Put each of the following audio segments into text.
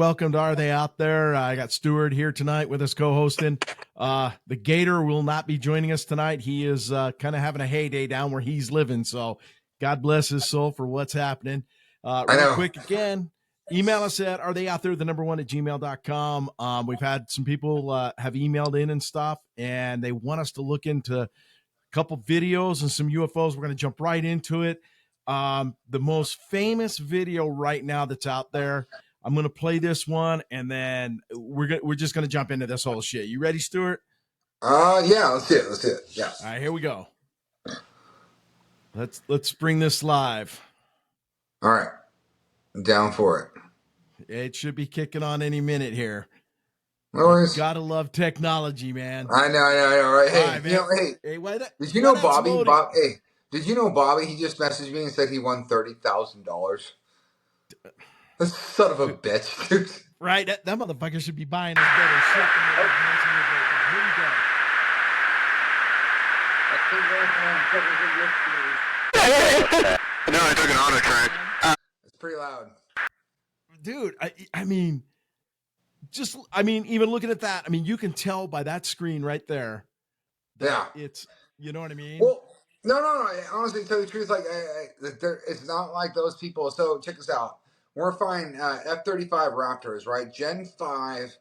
welcome to Are They Out There? I got Stuart here tonight with us co-hosting. The Gator will not be joining us tonight. He is kind of having a heyday down where he's living. So God bless his soul for what's happening. Real quick again, email us at aretheyouthere1@gmail.com. We've had some people have emailed in and stuff, and they want us to look into a couple videos and some UFOs. We're going to jump right into it. The most famous video right now that's out there, I'm going to play this one, and then we're just going to jump into this whole shit. You ready, Stuart? Yeah, let's see it. Yeah. All right, here we go. Let's bring this live. All right. I'm down for it. It should be kicking on any minute here. No worries. Gotta love technology, man. I know, right? Hey, right, did you know Bobby? Did you know Bobby? He just messaged me and said he won $30,000. This son of a bitch, dude. Right, that motherfucker should be buying us better shit. Here we go. No, I took an auto track. It's pretty loud, dude. I mean, even looking at that, I mean, you can tell by that screen right there. It's, you know what I mean? Well, no. Honestly, to tell you the truth, like, it's not like those people. So check this out. We're flying F-35 Raptors, right? Gen 5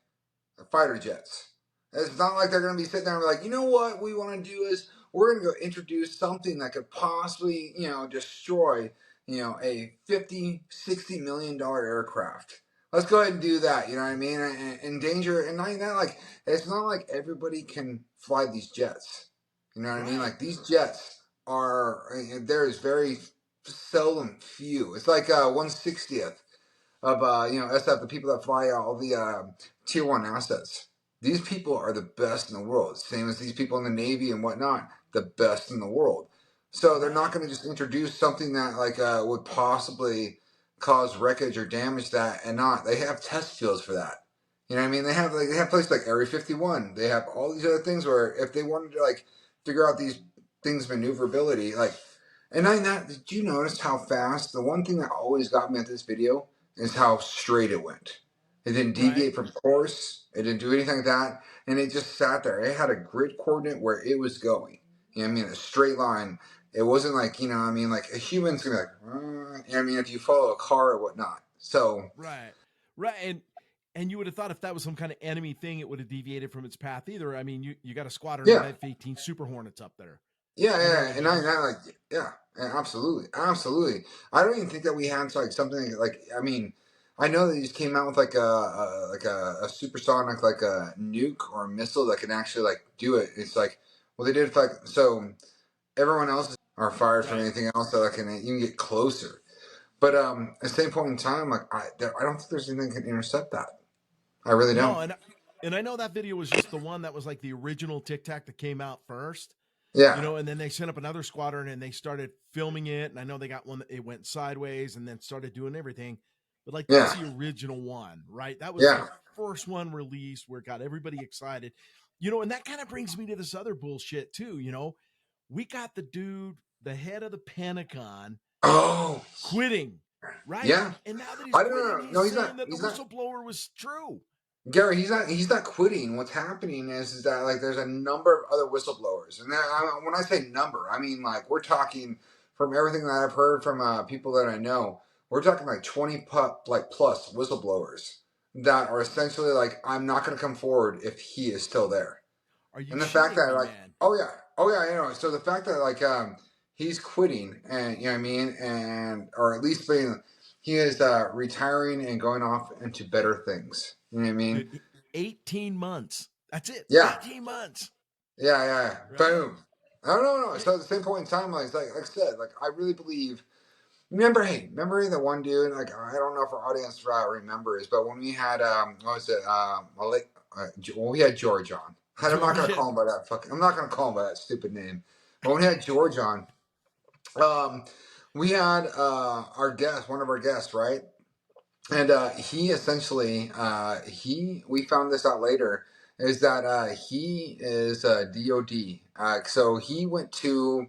fighter jets. It's not like they're going to be sitting there and be like, you know what we want to do is we're going to go introduce something that could possibly, destroy, a $50-60 million aircraft. Let's go ahead and do that. You know what I mean? And endanger, and not even that, like, it's not like everybody can fly these jets. You know what I mean? Like, these jets there is very seldom few. It's like 1/60th of SF, the people that fly all the tier 1 assets. These people are the best in the world. Same as these people in the Navy and whatnot, the best in the world. So they're not going to just introduce something that would possibly cause wreckage or damage that, and not. They have test fields for that. You know what I mean? They have places like Area 51. They have all these other things where if they wanted to figure out these things maneuverability, and not that, did you notice how fast? The one thing that always got me at this video is how straight it went. It didn't deviate from course. It didn't do anything like that. And it just sat there. It had a grid coordinate where it was going. You know what I mean? A straight line. It wasn't like, like a human's going to be like, you know what I mean? If you follow a car or whatnot. So. Right. And you would have thought if that was some kind of enemy thing, it would have deviated from its path either. I mean, you got a squadron of F-18 Super Hornets up there. Yeah. And absolutely. I don't even think that we had something I know that he just came out with a supersonic, like a nuke or a missile that can actually do it. It's they did so everyone else are fired from anything else that can even get closer. But at the same point in time, I don't think there's anything that can intercept that. I really don't. No, and I know that video was just the one that was like the original Tic Tac that came out first. Yeah. And then they sent up another squadron and they started filming it. And I know they got one that it went sideways and then started doing everything. But that's the original one, right? That was the first one released where it got everybody excited. And that kind of brings me to this other bullshit too. We got the dude, the head of the Pentagon, quitting, right? Yeah. And now that he's quitting, he's saying that the whistleblower was true. Gary, he's not quitting. What's happening is that there's a number of other whistleblowers, and when I say number, I mean we're talking from everything that I've heard from people that I know. We're talking 20 plus whistleblowers that are essentially I'm not going to come forward if he is still there. Are you? And the fact that man? Oh yeah. So the fact that he's quitting, and you know what I mean, and or at least he is retiring and going off into better things. You know what I mean? 18 months. That's it. Yeah. 18 months. Yeah. Right. Boom. No. So at the same point in time, like I said, I really believe. Remember the one dude? I don't know if our audience remembers, but when we had we had George on. I'm not gonna call him by that I'm not gonna call him by that stupid name. But when we had George on, we had one of our guests, right? And he essentially, we found this out later, is that he is DOD. So he went to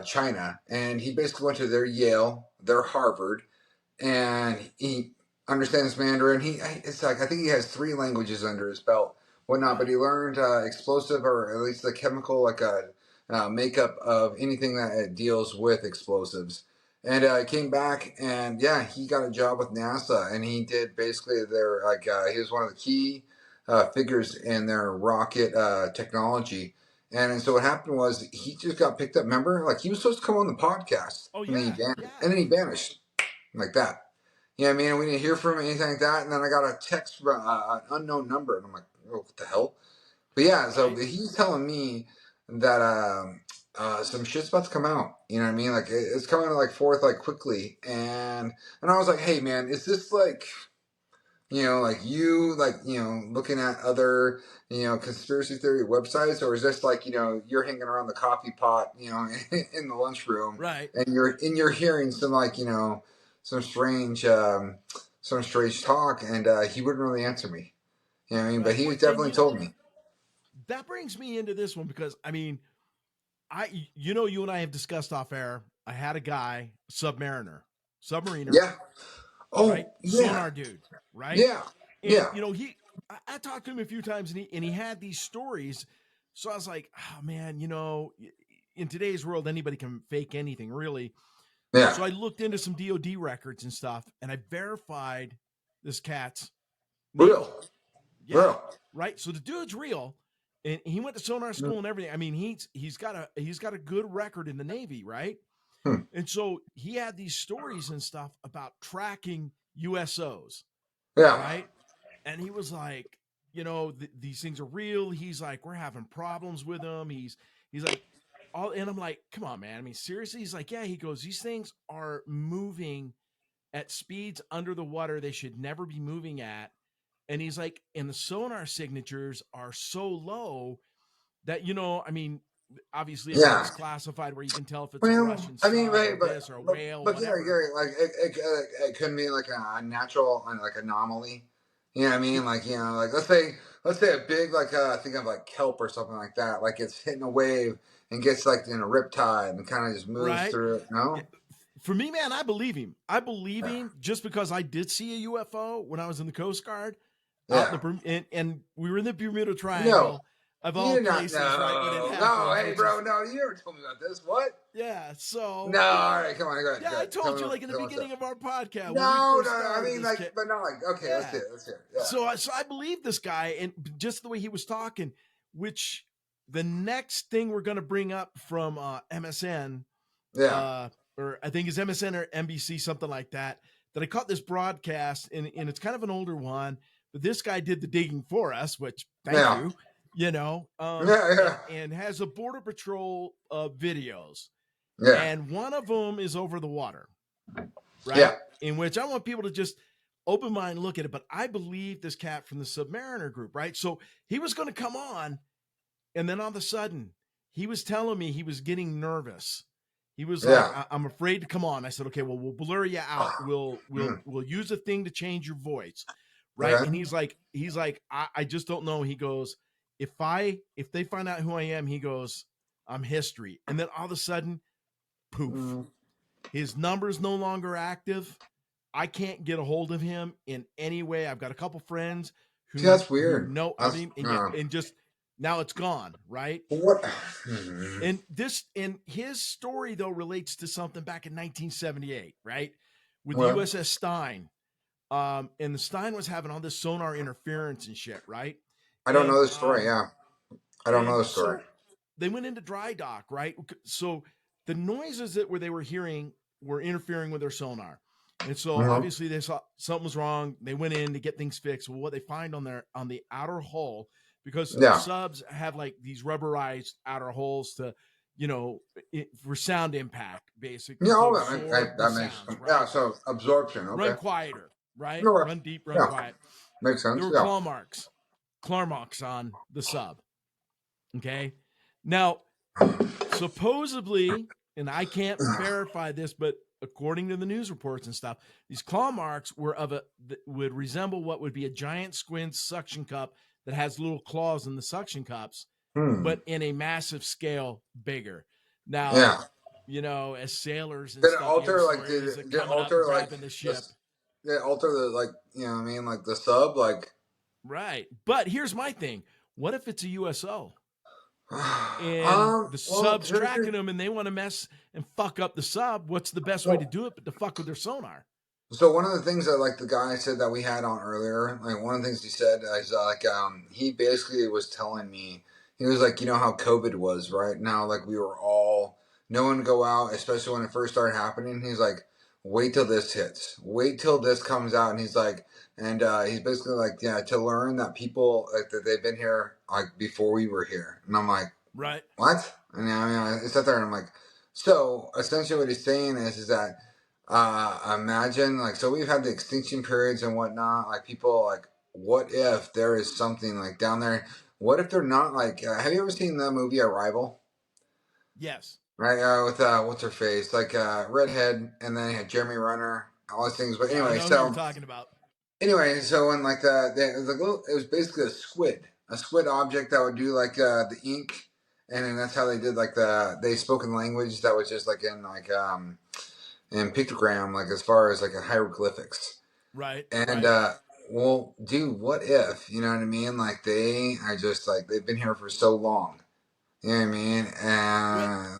China, and he basically went to their Yale, their Harvard, and he understands Mandarin. It's like I think he has 3 languages under his belt, whatnot. Right. But he learned explosive, or at least the chemical, like makeup of anything that deals with explosives. And came back, and yeah, he got a job with NASA, and he did basically their he was one of the key figures in their rocket technology. And so what happened was he just got picked up. Remember, like he was supposed to come on the podcast, Oh and then yeah, yeah. and then he vanished like that. Yeah, I mean, we didn't hear from him, anything like that. And then I got a text from an unknown number, and I'm like, oh, what the hell? But yeah, so Right. he's telling me that some shit's about to come out. You know what I mean? Like it's coming like forth like quickly, and I was like, hey man, is this like looking at other conspiracy theory websites, or is this like you're hanging around the coffee pot in the lunchroom, Right. and you're hearing some some strange some strange talk, and he wouldn't really answer me. You know what I mean? But Right. he Well, and definitely told me. that brings me into this one because I mean, you and I have discussed off air. I had a guy, submariner, Yeah. right? Oh yeah. Sonar dude, right? Yeah. And Yeah. I talked to him a few times, and he had these stories. So I was like, oh man, in today's world, anybody can fake anything, really. Yeah. So I looked into some DoD records and stuff, and I verified this cat's Navy. Real. Yeah, Real. right. So the dude's real, and he went to sonar Hmm. school and everything. I mean, he's got a good record in the Navy, right? Hmm. And so he had these stories and stuff about tracking USOs, Yeah. right? And he was like, these things are real. He's like, we're having problems with them. He's like, and I'm like, come on, man. I mean, seriously? He's like, yeah. He goes, these things are moving at speeds under the water they should never be moving at. And he's like, and the sonar signatures are so low that, I mean, obviously Yeah. everything's classified where you can tell if it's a Well, Russian I mean, sub or right, this or a whale, but Gary, whatever. Like it couldn't be like a natural like anomaly. You know what I mean? It, Like like let's say a big think of like kelp or something like that. Like it's hitting a wave and gets like in a riptide and kind of just moves right? through it. Yeah. No. For me, man, I believe him. I believe Yeah. him just because I did see a UFO when I was in the Coast Guard out Yeah. and we were in the Bermuda No, Triangle of you all did not places, right? When it know. No, happens, hey, which is bro, no, you never told me about this. What? yeah. No, So all right, come on, go ahead, yeah, go I ahead. Tell told me, you like in the tell me what's up. beginning of our podcast when we No, first no, no. I started mean, this like, kit. but not like. Okay, let's Yeah. hear it. Let's hear it. Yeah. So I believe this guy and just the way he was talking, which the next thing we're going to bring up from MSN, Yeah. or I think it's MSN or NBC, something like that. That I caught this broadcast, and it's kind of an older one, but this guy did the digging for us, which thank Yeah. you, Yeah. Yeah. and has a Border Patrol videos, Yeah. and one of them is over the water, right? Yeah. In which I want people to just open mind look at it. But I believe this cat from the Submariner group, right? So he was going to come on, and then all of a sudden, he was telling me he was getting nervous. He was like, Yeah. I'm afraid to come on. I said, okay, well, we'll blur you out. We'll use a thing to change your voice. Right. Okay. And he's like, I just don't know. He goes, if they find out who I am, he goes, I'm history. And then all of a sudden, poof, his number's no longer active. I can't get a hold of him in any way. I've got a couple friends See, who that's weird. know of That's him, and just now it's gone, right? what. And his story though relates to something back in 1978, right? With the Well, USS Stein. And the Stein was having all this sonar interference and shit, right? I don't And know the story. Yeah, I don't know the story. so they went into dry dock, right? So the noises that they were hearing were interfering with their sonar. And so Mm-hmm. obviously they saw something was wrong. They went in to get things fixed. Well, what they find on the outer hull, because Yeah. subs have like these rubberized outer hulls to, for sound impact, basically Yeah. to All absorb the that makes. sounds, right? Yeah. So absorption. Run Okay. quieter, right? No. Run deep, run Yeah. quiet. Makes There sense. were Yeah. claw marks on the sub. Okay. Now, supposedly, and I can't verify this, but according to the news reports and stuff, these claw marks would resemble what would be a giant squint suction cup that has little claws in the suction cups, but in a massive scale bigger. Now, Yeah. as sailors and Did it stuff, you hear alter like stories did of it coming up and alter like grabbing the ship. this? Yeah, alter the like, you know what I mean, like the sub, like. Right. But here's my thing. What if it's a USO and the Well, sub's tracking them and they want to mess and fuck up the sub? What's the best way to do it but to fuck with their sonar? so one of the things that like the guy said that we had on earlier, like one of the things he said is like he basically was telling me, he was like, you know how COVID was right now, like we were all, no one go out, especially when it first started happening. He's like, wait till this hits, wait till this comes out, and he's like, and he's basically like, yeah, to learn that people like that they've been here like before we were here, and I'm like, Right. what? And I mean, I sat there and I'm like, so essentially what he's saying is that imagine like, so we've had the extinction periods and whatnot, like people like, what if there is something like down there? What if they're not like, have you ever seen the movie Arrival? Yes. Right, with what's her face, like redhead, and then you had Jeremy Renner, all those things. But Yeah, I anyway, know who you're so talking about. when like it was like it was basically a squid object that would do like the ink, and then that's how they did like they spoken language that was just like in pictogram, like as far as like a hieroglyphics. Right. And Right. well, dude, what if, you know what I mean? Like they are just like they've been here for so long. You know what I mean? Well, And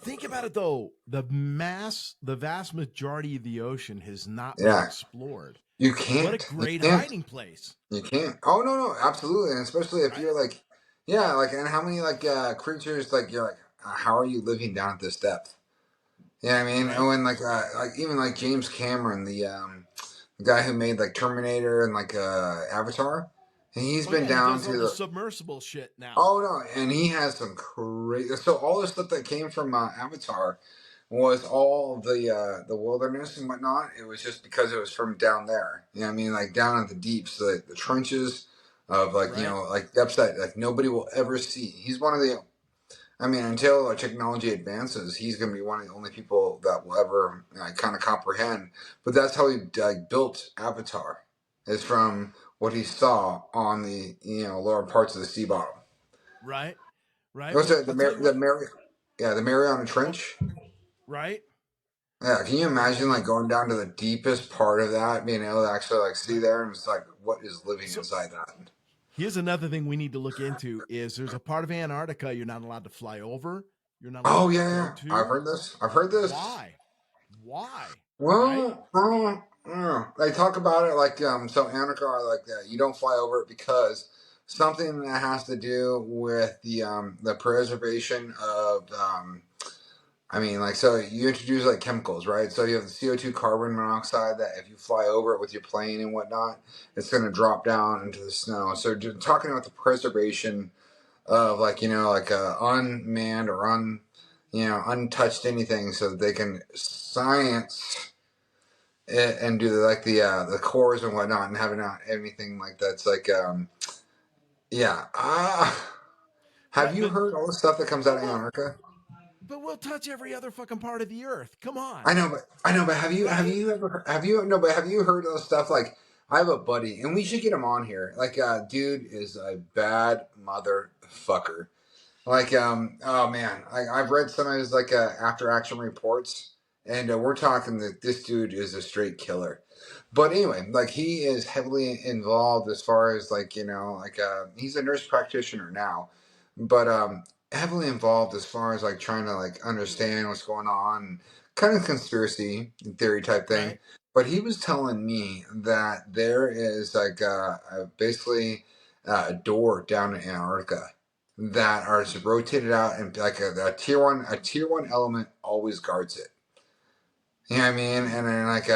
think about it though. The vast majority of the ocean has not been yeah, explored. you What a can't. You great can't. hiding place. You can't. Oh no, no, absolutely, and especially if Right? you're like, yeah, like, and how many like creatures like you're like, how are you living down at this depth? Yeah, I mean, and Right? when like even like James Cameron, the guy who made like Terminator and like Avatar, and he's Oh been yeah, he down does to all the the. submersible shit now. Oh no, and he has some crazy. So all the stuff that came from Avatar was all the wilderness and whatnot. It was just because it was from down there. You know what I mean? Like down at the deeps, the trenches of like, you Right? know, like depths that like nobody will ever see. He's one of the. I mean, until technology advances, he's going to be one of the only people that will ever kind of comprehend. But that's how he built Avatar, is from what he saw on the lower parts of the sea bottom. Right? Right? What's Well, that? I'll tell you The what. Mary, yeah, the Mariana Oh, Trench. right? Yeah, can you Yeah, imagine like going down to the deepest part of that, being able to actually like see right. there, and it's like, what is living So inside that? here's another thing we need to look into is there's a part of Antarctica you're not allowed to fly over. You're not allowed Oh to yeah, go yeah, I've to. heard this. I've heard this. Why? Why? Right? Well, they talk about it like so Antarctica are like that. You don't fly over it because something that has to do with the preservation of I mean, like, so you introduce like chemicals, right? So you have the CO2 carbon monoxide that if you fly over it with your plane and whatnot, it's going to drop down into the snow. So just talking about the preservation of like, like unmanned or untouched anything so that they can science it and do the cores and whatnot and having not anything like that's like, yeah. Have Right. you heard all the stuff that comes out But of we'll Antarctica? but we'll touch every other fucking part of the earth. Come on. I know, but have Right? you ever have you heard of the stuff like I have a buddy and we should get him on here. Like dude is a bad motherfucker. Like oh man, I've read some of his like after action reports and we're talking that this dude is a straight killer. But anyway, like he is heavily involved as far as like like he's a nurse practitioner now, but heavily involved as far as like trying to like understand what's going on, kind of conspiracy theory type thing. Right? But he was telling me that there is like basically a door down in Antarctica that are just rotated out and like a tier one element always guards it. You know what I mean? And then like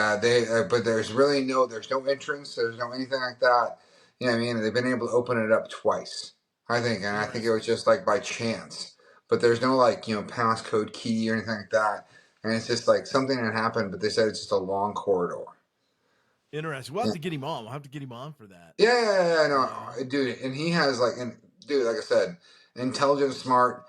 but there's no entrance, there's no anything like that. You know what I mean? And they've been able to open it up twice, I think, and I think it was Interesting. just like by chance. But there's no like passcode key or anything like that, and it's just like something that happened. But they said it's just a long corridor. Interesting. We'll have Yeah, to get him on. We'll have to get him on for that. no, dude, and he has like, and dude, like I said, intelligent, smart.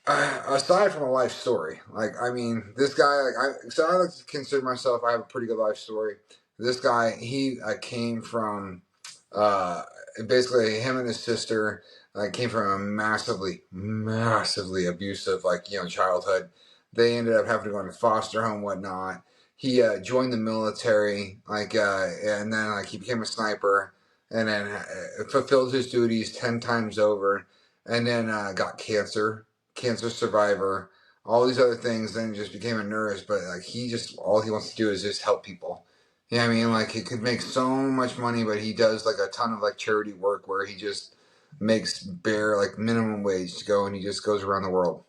Aside from a life story, like I mean, this guy, I like to consider myself. I have a pretty good life story. This guy, he came from, uh, basically him and his sister came from a massively abusive childhood. They ended up having to go into foster home, whatnot, he joined the military, and then like he became a sniper, and then fulfilled his duties 10 times over, and then got cancer survivor, all these other things. Then just became a nurse, but like he just all he wants to do is just help people. You know what I mean? Right. Like he could make so much money, but he does like a ton of like charity work where he just makes bare like minimum wage to go, and he just goes around the world.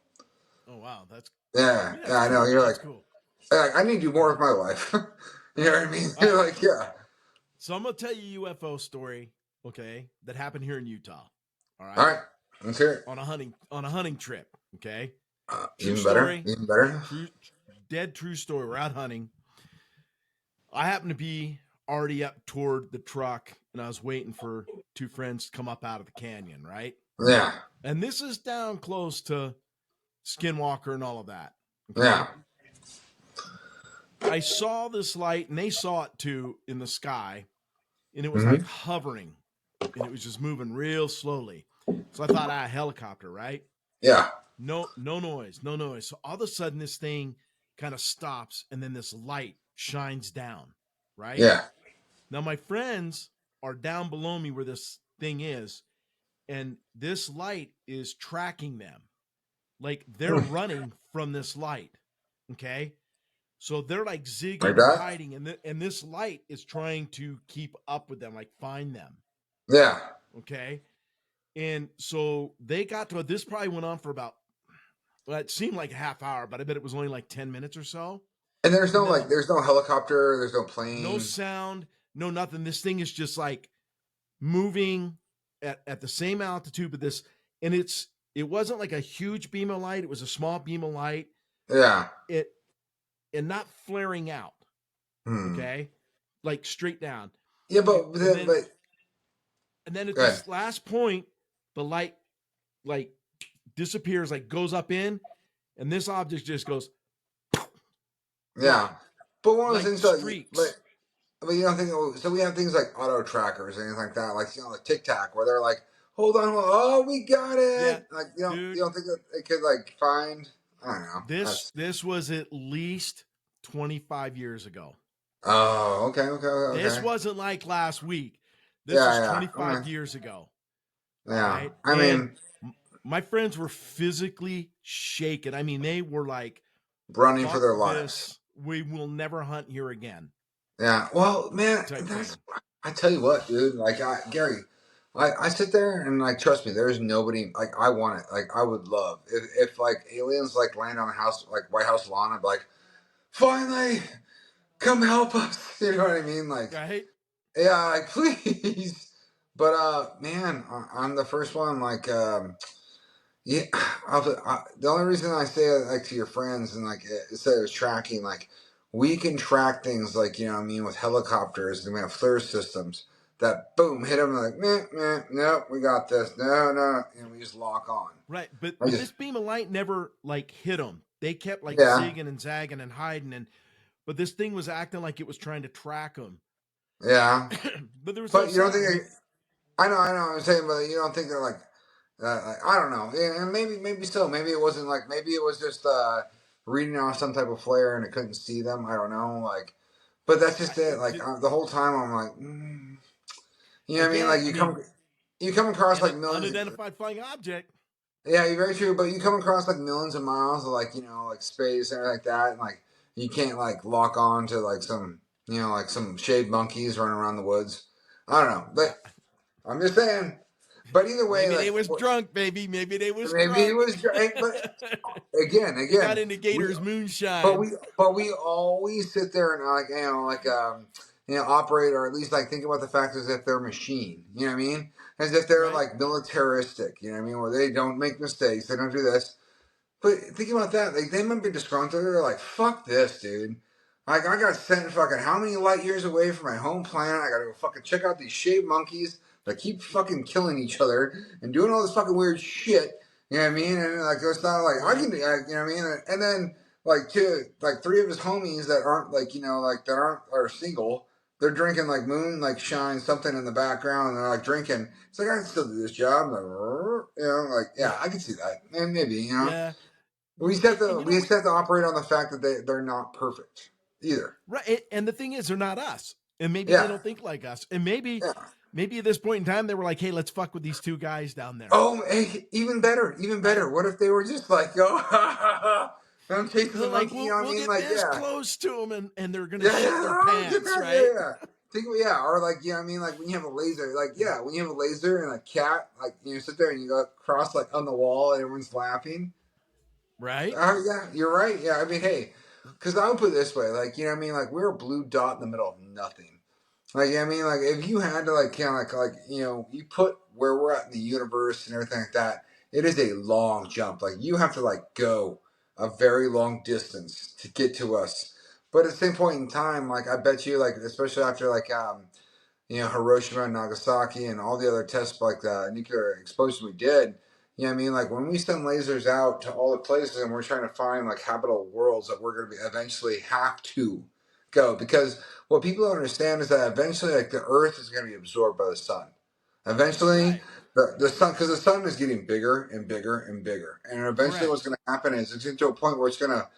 Oh wow, that's Yeah, that's yeah, I know. cool. You're That's like, cool. I need to do more with my life. You know what I mean? All You're right. like, yeah. So I'm gonna tell you a UFO story, okay, that happened here in Utah. All All right. right, let's hear it. On a hunting trip. Okay. True Even better, story. even better. True dead true story. We're out hunting. I happened to be already up toward the truck and I was waiting for two friends to come up out of the canyon, right? Yeah, And this is down close to Skinwalker and all of that. yeah. Okay. I saw this light and they saw it too in the sky, and it was Mm-hmm. like hovering and it was just moving real slowly. So I thought, helicopter, right? Yeah, No noise, no noise. So all of a sudden this thing kind of stops and then this light shines down, right? yeah. Now my friends are down below me where this thing is, and this light is tracking them. Like they're Hmm. running from this light. Okay. So they're like Like zigging and that? hiding, and this light is trying to keep up with them, like find them. Yeah. Okay. And so they got to it. This probably went on for about, well, it seemed like a half hour, but I bet it was only like 10 minutes or so. And there's And no then like, there's no helicopter, there's no no plane. sound, no nothing. This thing is just like moving at the same altitude, but it wasn't like a huge beam of light. It was a small beam of light. Yeah. It and not flaring out. Hmm. Okay. Like straight down. Yeah, And then at go ahead. this last point, the light like disappears, like goes up in, and this object just goes Yeah, gone, but one of those like things like, streaks. but you don't think so? We have things like auto trackers and things like that, like like Tic Tac, where they're like, hold on, oh, we got Yeah, it. Like dude, you don't think that they could like find? I don't know. this was at least 25 years ago. Oh, okay, okay, This okay. wasn't like last week. This Yeah, is yeah, 25 okay. years ago. All Yeah. right. I And mean, my friends were physically shaken. I mean, they were like, running for fuck their lives. this. We will never hunt here again. Yeah. Well, man, Type that's. thing. I tell you what, dude. Like, Gary, I sit there and like, trust me, there's nobody like I want it. Like, I would love if like aliens like land on a house like White House lawn. I'd be like, finally, come help us. You know what I mean? Like, Right? yeah, like please. But man, on the first one, like, yeah, the only reason I say it like to your friends and like instead of tracking, like we can track things like you know what I mean with helicopters and we have FLIR systems that boom hit them like meh, meh, no we got this no and we just lock on. Right. But I this just beam of light never like hit them. They kept like yeah zigging and zagging and hiding, and but this thing was acting like it was trying to track them. yeah, But there was no but you don't sound. think I mean, I know I'm saying but you don't think they're like I don't know and maybe so maybe it wasn't like maybe it was just reading off some type of flare and it couldn't see them I don't know like. But that's just it. Like the whole time, I'm like, you know what I mean? again, Like I mean, you come across an like millions. unidentified flying object. Yeah, you're very true. But you come across like millions of miles of like like space and everything like that, and like you can't like lock on to like some like some shaved monkeys running around the woods. I don't know, Uh, but I'm just saying. But either way, maybe they like was drunk, baby. Maybe they was maybe it drunk. was. But They got again, into we Gator's But moonshine. we always sit there and like operate or at least like think about the fact as if they're a machine. You know what I mean? As if they're Right? like militaristic. You know what I mean? Where they don't make mistakes, they don't do this. But think about that. Like they might be disgruntled. They're like, "Fuck this, dude." Like I got sent fucking how many light years away from my home planet? I gotta go fucking check out these shaved monkeys that keep fucking killing each other and doing all this fucking weird shit. You know what I mean? And like it's not like I Right? can, you know what I mean? And then like three of his homies that aren't like like that aren't are single. They're drinking like moon like shine something in the background and they're like drinking. It's like I can still do this job. Like, like Yeah. yeah, I can see that. And maybe Yeah. we just have to And you know, operate on the fact that they're not perfect. either. Right. And the thing is, they're not us. And maybe they Yeah. don't think like us. And maybe Yeah. at this point in time, they were like, hey, let's fuck with these two guys down there. Oh, hey, even better, even Right. better. What if they were just like, oh, I'm chasing the They're like, monkey. You know what I we'll mean? get Like, this yeah, close to them and they're going to yeah, shit their yeah, get pants. back, yeah, Right. yeah. Think, yeah, or like, you know what I mean? Like when you have a laser, like, yeah, when you have a laser and a cat, like you sit there and you go across like on the wall and everyone's laughing. Right. Yeah, you're right. Yeah, I mean, hey, because I would put it this way, like, you know what I mean? Like we're a blue dot in the middle of nothing. Like, I mean, like if you had to like kind of like you know, you put where we're at in the universe and everything like that, it is a long jump. Like you have to like go a very long distance to get to us. But at the same point in time, like I bet you, like especially after like you know, Hiroshima and Nagasaki and all the other tests like the nuclear explosion we did. You know what I mean? Like when we send lasers out to all the places and we're trying to find like habitable worlds that we're going to be eventually have to go, because what people don't understand is that eventually like the Earth is going to be absorbed by the sun. Eventually, Right. the sun, because the sun is getting bigger and bigger and bigger, and eventually what's Correct. going to happen is it's getting to a point where it's gonna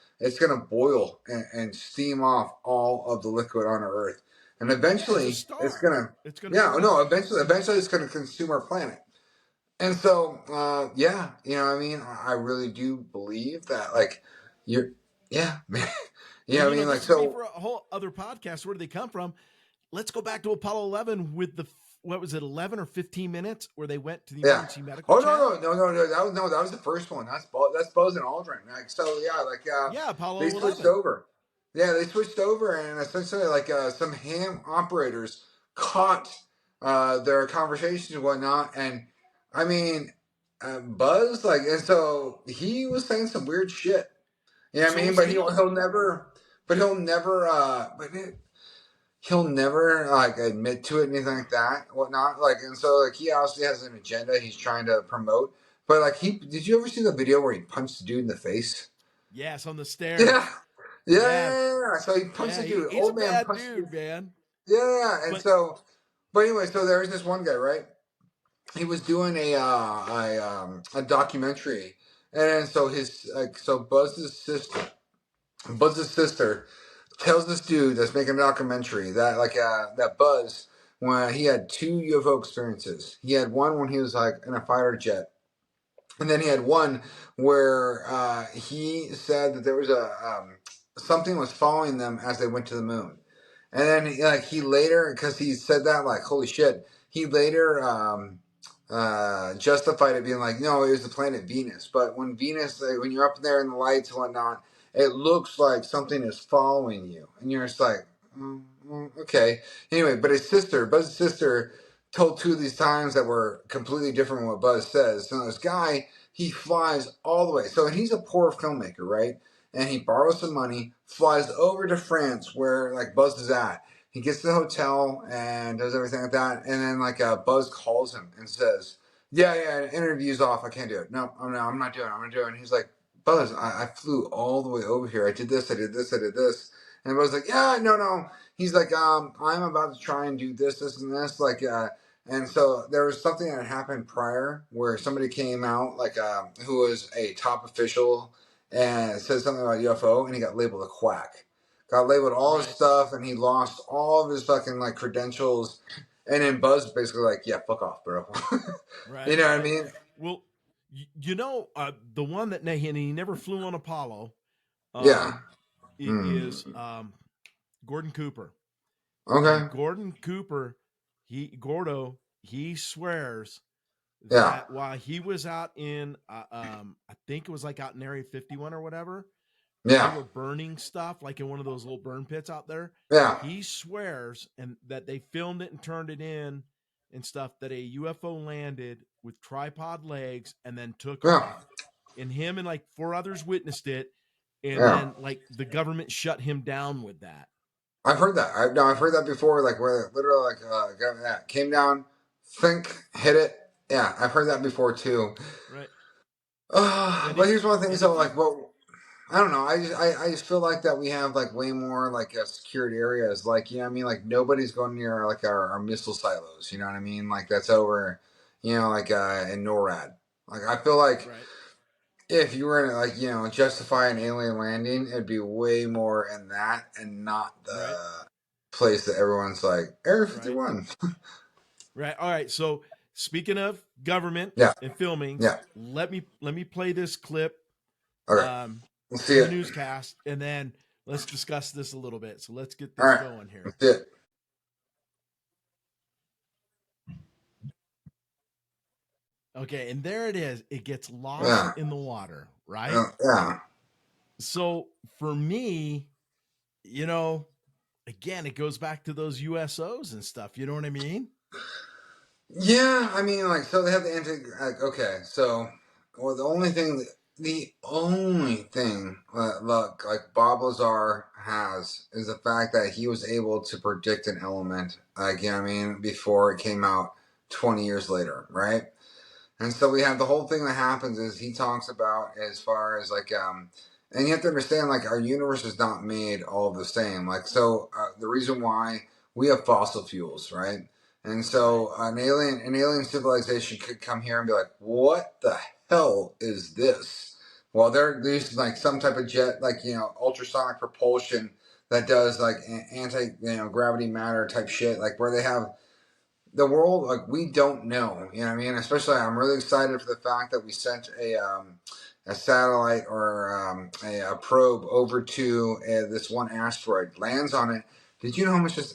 boil and steam off all of the liquid on our Earth, and Yeah. It's a eventually it's star. gonna It's going to yeah burn no up. eventually it's gonna consume our planet. And so yeah, you know what I mean, I really do believe that like you're yeah man. You know And, what I mean, like this would be so for a whole other podcast. Where do they come from? Let's go back to Apollo 11 with what was it, 11 or 15 minutes where they went to the yeah. emergency medical Oh chat? no, that was the first one. That's Buzz and Aldrin. Like so yeah, like Yeah, they Apollo switched 11. over. Yeah, they switched over, and essentially like some ham operators caught their conversations and whatnot. And I mean, Buzz like, and so he was saying some weird shit. You know what I So mean? was But Neil. he'll never like admit to it, anything like that, whatnot. Like, and so like he obviously has an agenda he's trying to promote. But like did you ever see the video where he punched the dude in the face? Yes, on the Yeah, stairs. yeah, yeah, Yeah, yeah. Yeah. So he punched yeah. the dude. He's a Old man bad punched the dude, man. yeah, yeah. Yeah. And But so, but anyway, so there was this one guy, right? He was doing a documentary, and so his like so Buzz's sister tells this dude that's making a documentary that like that Buzz, when he had two UFO experiences. He had one when he was like in a fighter jet, and then he had one where he said that there was a something was following them as they went to the moon. And then like he later, because he said that like holy shit, he later justified it being like no, it was the planet Venus. But when Venus, like, when you're up there in the lights and whatnot, it looks like something is following you, and you're just like okay. Anyway, but Buzz's sister, told two of these times that were completely different from what Buzz says. So this guy, he flies all the way. So he's a poor filmmaker, right? And he borrows some money, flies over to France where like Buzz is at. He gets to the hotel and does everything like that. And then like Buzz calls him and says, yeah, interview's off. I can't do it. No, I'm not doing it. I'm not doing it. And he's like, Buzz, I flew all the way over here. I did this, I did this, I did this. And Buzz like, yeah, no. He's like, I'm about to try and do this, and this. Like, and so there was something that happened prior where somebody came out, like who was a top official, and said something about UFO, and he got labeled a quack. Got labeled all his right, stuff, and he lost all of his fucking like credentials. And then Buzz basically like, yeah, fuck off, bro. You right, know what I right. mean? Well, the one that he never flew on Apollo, Yeah. is Hmm. Gordon Cooper. And Okay. Gordon Cooper, he swears Yeah. that while he was out in, I think it was like out in Area 51 or whatever, where they Yeah. were burning stuff, like in one of those little burn pits out there, Yeah. he swears and that they filmed it and turned it in and stuff that a UFO landed with tripod legs and then took Yeah. off. And him and like four others witnessed it. And Yeah. then like the government shut him down with that. I've heard that. I've heard that before. Like where literally like yeah, came down, think, hit it. Yeah, I've heard that before too. Right. And But here's one thing. So if you like, well, I don't know. I just feel like that we have like way more like secured areas. Like you know what I mean. Like nobody's going near like our missile silos. You know what I mean. Like that's over. You know like in NORAD. Like I feel like right. if you were to like, you know, justify an alien landing, it'd be way more in that and not Right. the place that everyone's like Area Right. 51. Right. All right. So speaking of government Yeah, and filmings, yeah. let me play this clip Okay, let's see from the it. newscast, and then let's discuss this a little bit. So let's get All this right, going here. let's see it. Okay, and there it is. It gets lost Yeah, in the water, right? yeah. So for me, you know, again, it goes back to those USOs and stuff. You know what I mean? Yeah, I mean, like, so they have the anti. Like, okay, so, well, the only thing, look, like Bob Lazar has is the fact that he was able to predict an element, like, you know what I mean, before it came out 20 years later, right? And so we have the whole thing that happens is he talks about as far as like and you have to understand like our universe is not made all the same. Like so the reason why we have fossil fuels, right? And Right. so an alien civilization could come here and be like, "What the hell is this?" Well, they're using like some type of jet, like you know, ultrasonic propulsion that does like anti, you know, gravity matter type shit, like where they have the world, like we don't know, you know what I mean? Especially I'm really excited for the fact that we sent a satellite or a probe over to this one asteroid, lands on it. Did you know how much this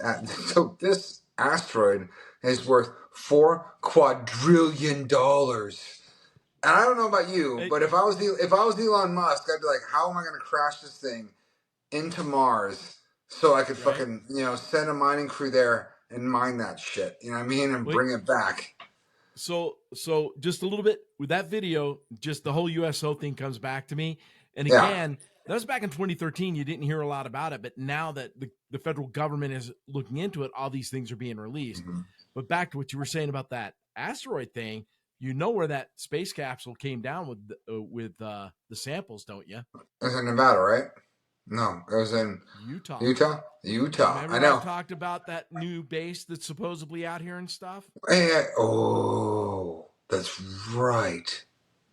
so this asteroid is worth $4 quadrillion? And I don't know about you, Hey, but if I was Elon Musk, I'd be like, how am I going to crash this thing into Mars so I could right. fucking, you know, send a mining crew there and mine that shit. You know what I mean? And Wait. bring it back. So just a little bit with that video, just the whole USO thing comes back to me. And Yeah. again, that was back in 2013. You didn't hear a lot about it, but now that the federal government is looking into it, all these things are being released. Mm-hmm. But back to what you were saying about that asteroid thing, you know where that space capsule came down with the samples, don't you? It was in Nevada, right? No, it was in Utah. Utah. Utah. I Remember I've know. talked about that new base that's supposedly out here and stuff? Oh, that's right.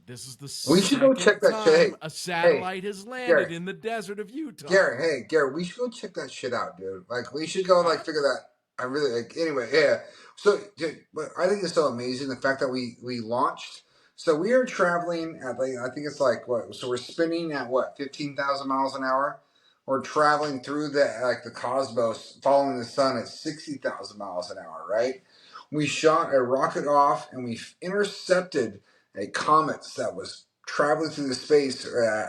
This is the We should go second check that shit. time a Hey, hey, satellite has Gary. landed in the desert of Utah. Gary, hey, Gary, we should go check that shit out, dude. Like, we should go, like, Huh? figure that. I really, like, anyway, yeah. So, dude, but I think it's so amazing the fact that we launched. So we are traveling at, like, I think it's like, what? So we're spinning at, what, 15,000 miles an hour? We're traveling through the cosmos, following the sun at 60,000 miles an hour, right? We shot a rocket off and we intercepted a comet that was traveling through the space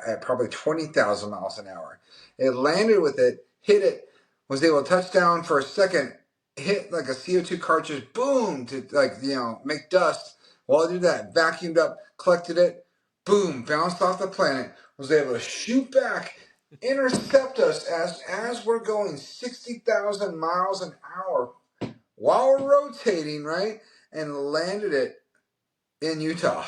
at probably 20,000 miles an hour. It landed with it, hit it, was able to touch down for a second, hit like a CO2 cartridge, boom, to like, you know, make dust. While it did that, vacuumed up, collected it, boom, bounced off the planet, was able to shoot back, intercept us as we're going 60,000 miles an hour while we're rotating, right? And landed it in Utah.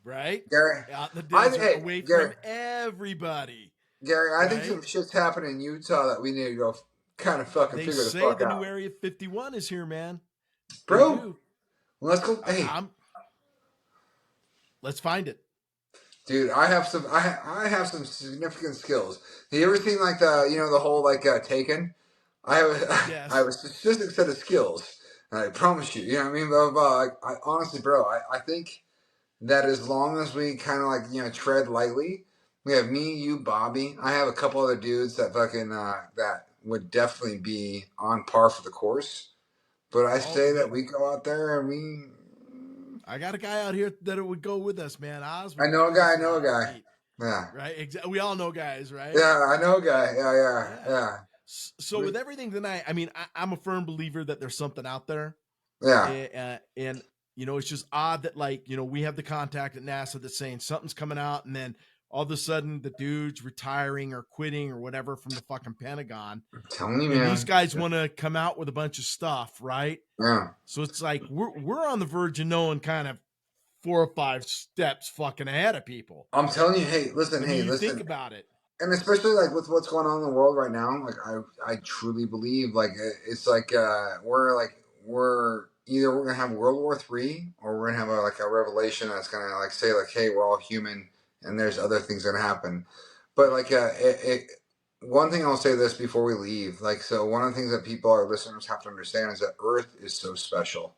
Right? Gary, Out in the desert, hey, away Gary, from everybody. Gary, I think Right? some shit's happening in Utah that we need to go kind of fucking They figure the say fuck the new out. Area 51 is here, man. They Bro, do. let's go. I, Hey, I'm. Let's find it. dude, I have some significant skills. Have you ever seen like the whole like Taken? I have I have Yes. a specific set of skills, and I promise you, you know what I mean. Blah, blah, blah. Like, I honestly, bro, I think that as long as we kind of like tread lightly, we have me, you, Bobby. I have a couple other dudes that fucking that would definitely be on par for the course. But I Oh, say that we go out there and we. I got a guy out here that would go with us, man. Oz I would know a guy. I listen. know a guy. Pete, Yeah, right? Exactly. We all know guys, right? yeah. I know a guy. Yeah, yeah, Yeah. yeah. So with everything tonight, I mean, I'm a firm believer that there's something out there, Yeah. and it's just odd that like we have the contact at NASA that's saying something's coming out, and then all of a sudden the dude's retiring or quitting or whatever from the fucking Pentagon, I'm telling you, and these man. guys want to come out with a bunch of stuff, right? Yeah. So it's like we're on the verge of knowing kind of 4 or 5 steps fucking ahead of people. I'm telling you. I mean, Hey, you think listen. about it. And especially like with what's going on in the world right now, like I truly believe like it's like we're either we're gonna have World War III or we're gonna have like a revelation that's gonna like say like, hey, we're all human and there's other things that happen. But like, one thing I'll say this before we leave, like, so one of the things that people, our listeners, have to understand is that Earth is so special.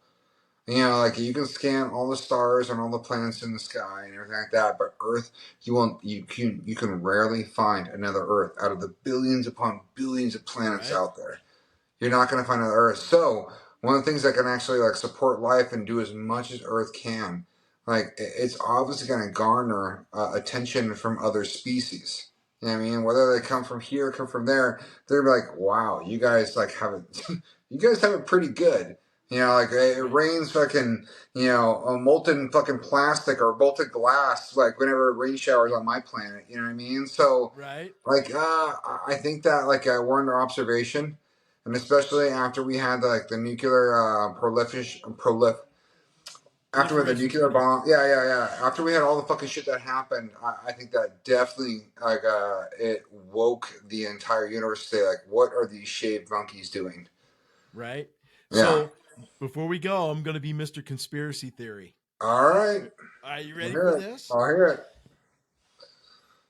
You know, like you can scan all the stars and all the planets in the sky and everything like that, but Earth, you can rarely find another Earth out of the billions upon billions of planets Right. out there. You're not going to find another Earth. So one of the things that can actually like support life and do as much as Earth can, like it's obviously going to garner attention from other species. You know what I mean? Whether they come from here, come from there, they're like, "Wow, you guys like have it. You guys have it pretty good." You know, like it Right. rains fucking, a molten fucking plastic or molten glass, like whenever it rain showers on my planet. You know what I mean? So, Right. like, I think that like we're under observation, and especially after we had like the nuclear after we had the Proliferation nuclear treaty. bomb, yeah. After we had all the fucking shit that happened, I think that definitely like it woke the entire universe to say like, what are these shaved monkeys doing? Right. Yeah. So before we go, I'm going to be Mr. Conspiracy Theory. All right. Are you I'll ready hear for it. this? I'll hear it.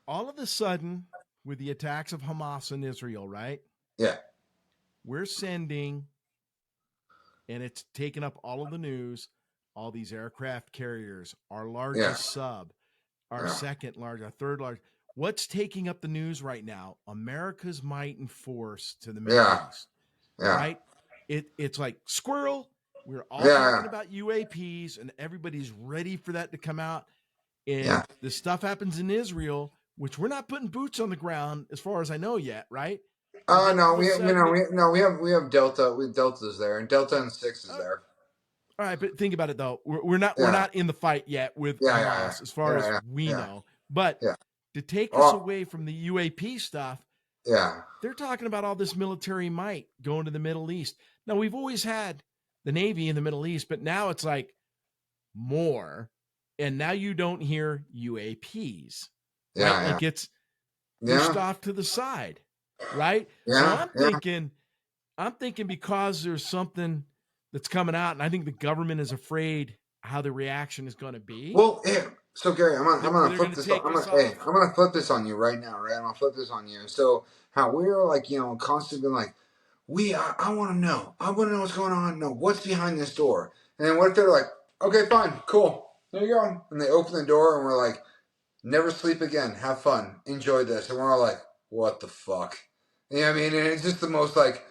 All of a sudden, with the attacks of Hamas in Israel, right? Yeah. We're sending, and it's taken up all of the news, all these aircraft carriers, our Yeah. largest sub, our Yeah. second large, our third large. What's taking up the news right now? America's might and force to the Middle Yeah. East, Yeah. right? It's like squirrel. We're all Yeah. talking about UAPs, and everybody's ready for that to come out. And Yeah. the stuff happens in Israel, which we're not putting boots on the ground, as far as I know yet, right? And then all No, of a sudden, we have Delta. We have Deltas there, and Delta and 6 is all there. right, but think about it though. We're Yeah. not in the fight yet with Yeah. Yeah. Hamas, as far Yeah. as Yeah. we Yeah. know. But Yeah. to take us Oh. away from the UAP stuff, Yeah. they're talking about all this military might going to the Middle East. Now, we've always had the Navy in the Middle East, but now it's like more. And now you don't hear UAPs, right? Yeah. Like it's pushed Yeah. off to the side, right? So Yeah. Yeah. I'm thinking because there's something that's coming out, and I think the government is afraid how the reaction is going to be. Well, yeah. So Gary, I'm gonna They're flip going to this. On, take us off. I'm gonna flip this on you right now, right? I'm gonna flip this on you. So how we're like, constantly been like, I want to know. I want to know what's going on. No, what's behind this door? And then what if they're like, okay, fine, cool, there you go, and they open the door, and we're like, never sleep again. Have fun. Enjoy this. And we're all like, what the fuck? You know what I mean? And it's just the most like,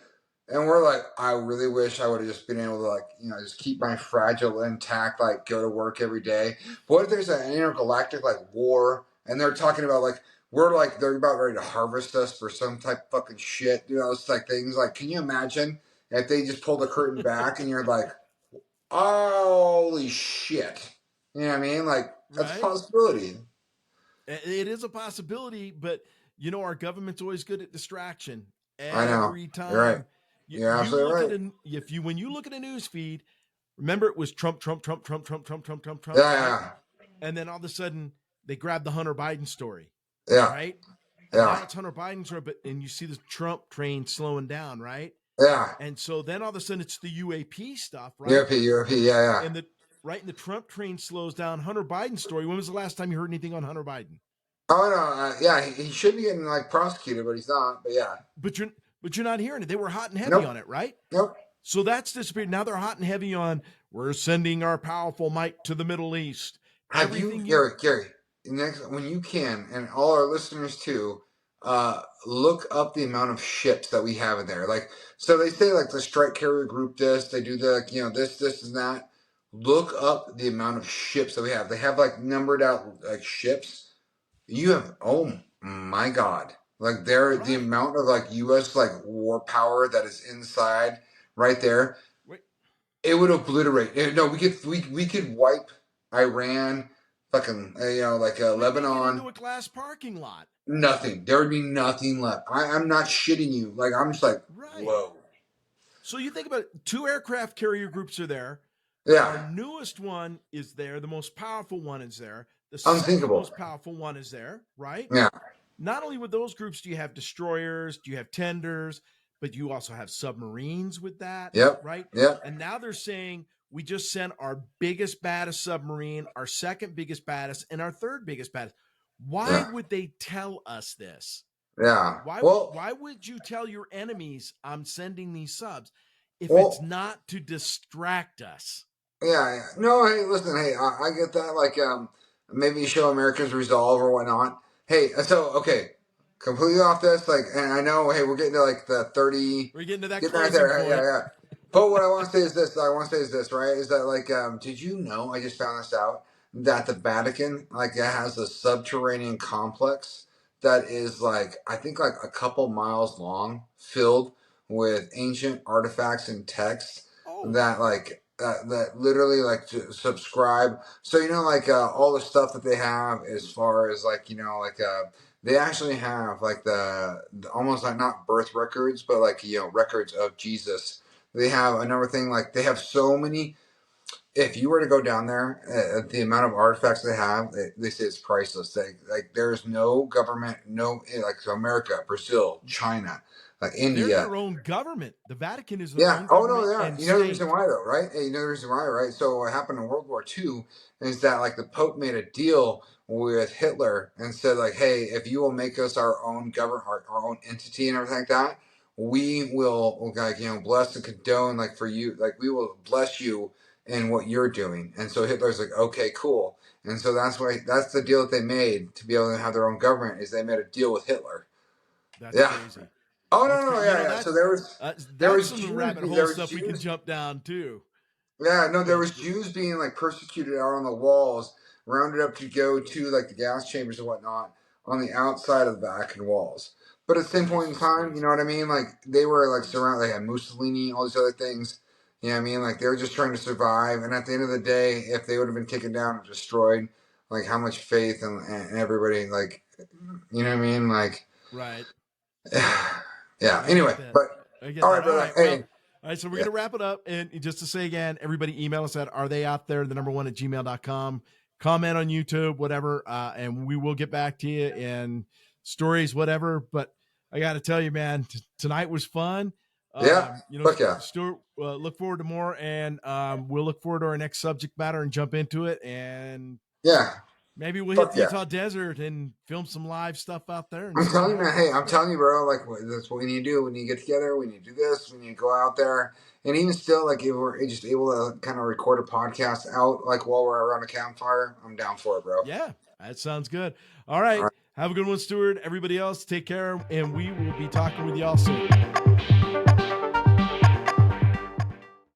and we're like, I really wish I would have just been able to like, just keep my fragile intact, like go to work every day. But what if there's an intergalactic like war and they're talking about like, they're about ready to harvest us for some type of fucking shit. It's like things like, can you imagine if they just pull the curtain back and you're like, holy shit. You know what I mean? Like, that's a Right? possibility. It is a possibility, but our government's always good at distraction. I know. Every You're right. time You're you absolutely look at right. when you look at a news feed, remember it was Trump, Trump, Trump, Trump, Trump, Trump, Trump, Trump, Trump, right? Yeah, And then all of a sudden they grab the Hunter Biden story, yeah, right? And yeah, now it's Hunter Biden's story, and you see the Trump train slowing down, right? yeah. And so then all of a sudden it's the UAP stuff, right? UFP, And yeah, and the right, and the Trump train slows down. Hunter Biden story. When was the last time you heard anything on Hunter Biden? Oh no, yeah, he should be getting like prosecuted, but he's not. But yeah, But you're not hearing it. They were hot and heavy nope, on it, right? nope. So that's disappeared. Now they're hot and heavy on we're sending our powerful might to the Middle East. Have you, Everything you Gary? Next, when you can, and all our listeners too, look up the amount of ships that we have in there. Like, so they say like the strike carrier group this, they do the this and that. Look up the amount of ships that we have. They have like numbered out like ships. You have, oh my god, like the right. amount of like U.S. like war power that is inside right there. Wait, It would obliterate. No, we could wipe Iran, fucking like we make it Lebanon. into a glass parking lot. Nothing. There would be nothing left. I'm not shitting you. Like, I'm just like, Right. whoa. So you think about it, 2 aircraft carrier groups are there. Our Yeah, newest one is there. The most powerful one is there. The second unthinkable. most powerful one is there, right? Yeah, Not only with those groups do you have destroyers, do you have tenders, but you also have submarines with that, yep, right? yep. And now they're saying we just sent our biggest, baddest submarine, our second biggest, baddest, and our third biggest, baddest. Why would they tell us this? Yeah. Why would you tell your enemies I'm sending these subs if it's not to distract us? Yeah. No, hey, listen, hey, I get that. Like, maybe show Americans resolve or whatnot. Hey, so okay, completely off this. Like, and I know, hey, we're getting to like the 30. We're getting to that Getting right closing there. point. Yeah. But what I want to say is this. Right? Is that like, did you know? I just found this out that the Vatican like it has a subterranean complex that is like I think like a couple miles long, filled with ancient artifacts and texts that like that literally like to subscribe. So you know like all the stuff that they have as far as like like they actually have like the almost like not birth records but like records of Jesus. They have another thing like they have so many. If you were to go down there, the amount of artifacts they have, they say it's priceless. Like there's no government, no like America, Brazil, China, like They're India. their own government. The Vatican is their Yeah. own Oh no, government they are. and You know the reason state. why though, right? Hey, you know the reason why, right? So what happened in World War II is that like the Pope made a deal with Hitler and said like, hey, if you will make us our own government, our own entity and everything like that, we will like bless and condone like for you, like we will bless you in what you're doing. And so Hitler's like, okay, cool. And so that's the deal that they made to be able to have their own government is they made a deal with Hitler. That's Yeah. crazy. Oh That's no, crazy. yeah. So there That's was some Jews rabbit hole there was stuff we can Jews jump down too. yeah, no, there But was Jews being like persecuted out on the walls, rounded up to go to like the gas chambers and whatnot on the outside of the Vatican walls. But at the same point in Jesus time, you know Christ. what I mean? Like they were like surrounded, they had Mussolini, all these other things. You know what I mean? Like they were just trying to survive. And at the end of the day, if they would have been taken down and destroyed, like how much faith and everybody, like, you know what I mean? Like, Right. yeah. I Anyway, get that. but I get all right, that. All brother. right. Well, Hey, all right. So we're yeah, going to wrap it up. And just to say again, everybody email us at are they out there, the number one at gmail.com. Comment on YouTube, whatever. And we will get back to you in stories, whatever. But I got to tell you, man, tonight was fun. yeah, fuck yeah. Stuart, look forward to more. And we'll look forward to our next subject matter and jump into it. And Yeah. maybe we'll hit Fuck the yeah. Utah desert and film some live stuff out there and I'm see what telling you, man. Hey, happens. I'm telling you, bro. Like that's what we need to do. We need to get together. We need to do this. We need to go out there. And even still, like if we're just able to kind of record a podcast out, like while we're around a campfire, I'm down for it, bro. Yeah, that sounds good. All right. All right. Have a good one, Stuart. Everybody else, take care, and we will be talking with y'all soon.